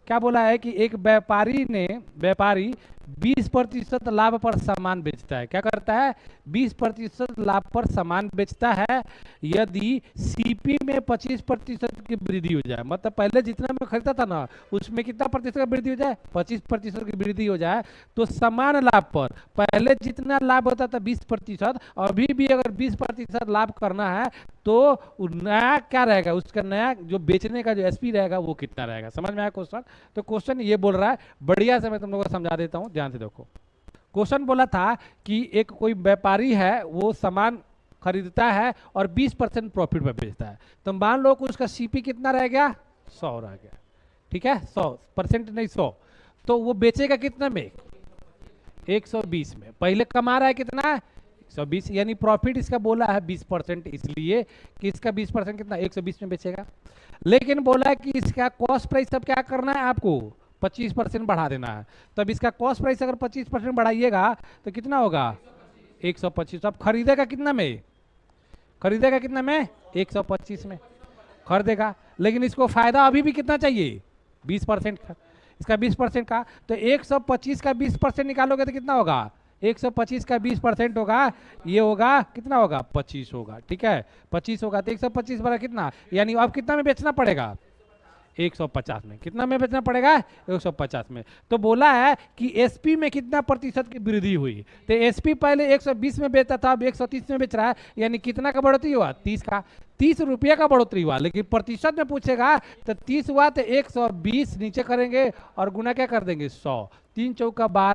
क्या बोला है कि एक व्यापारी 20% लाभ पर सामान बेचता है। क्या करता है? 20% लाभ पर सामान बेचता है यदि सीपी में 25% की वृद्धि हो जाए। मतलब पहले जितना में खरीदा था ना, उसमें कितना प्रतिशत की वृद्धि हो जाए? 25% की वृद्धि हो जाए तो समान लाभ पर पहले जितना लाभ होता था 20%, अभी भी अगर 20% लाभ करना है तो नया क्या रहेगा, उसका नया जो बेचने का जो एसपी रहेगा वो कितना रहेगा। समझ में आया क्वेश्चन? तो क्वेश्चन ये बोल रहा है, बढ़िया से मैं तुम लोगों को समझा देता हूँ, ध्यान से देखो। क्वेश्चन बोला था कि एक कोई व्यापारी है, वो सामान खरीदता है और 20% प्रॉफिट में बेचता है। तो मान लो कि उसका सीपी कितना रह गया? 100 रह गया। ठीक है, 100% नहीं 100। तो वो बेचेगा कितना में? 120 में। पहले कमा रहा है कितना? 120, यानी प्रॉफिट इसका बोला है 20%, इसलिए कि इसका 20% कितना? 120 में बेचेगा। लेकिन बोला है कि इसका कॉस्ट प्राइस अब क्या करना है आपको? 25% बढ़ा देना है। तो अब इसका कॉस्ट प्राइस अगर 25% बढ़ाइएगा तो कितना होगा? 125। अब खरीदेगा कितना में? खरीदेगा कितना में? 125 में खरीदेगा। लेकिन इसको फायदा अभी भी कितना चाहिए? 20% का। इसका 20% का, तो 125 का 20% निकालोगे तो कितना होगा? 125 का 20% होगा, ये होगा कितना होगा? 25 होगा। ठीक है, 25 होगा तो 125 बड़ा कितना, यानी अब कितना में बेचना पड़ेगा? 150 में। कितना में बेचना पड़ेगा? 150 में। तो बोला है कि एसपी में कितना प्रतिशत की वृद्धि हुई। तो एसपी पहले 120 में बेचता था, अब 130 में बेच रहा है, यानी कितना का बढ़ोतरी हुआ? 30 का। 30 रुपये का बढ़ोतरी हुआ। लेकिन प्रतिशत में पूछेगा तो 30 हुआ तो 120 नीचे करेंगे और गुना क्या कर देंगे? 100। 3 चौका 12।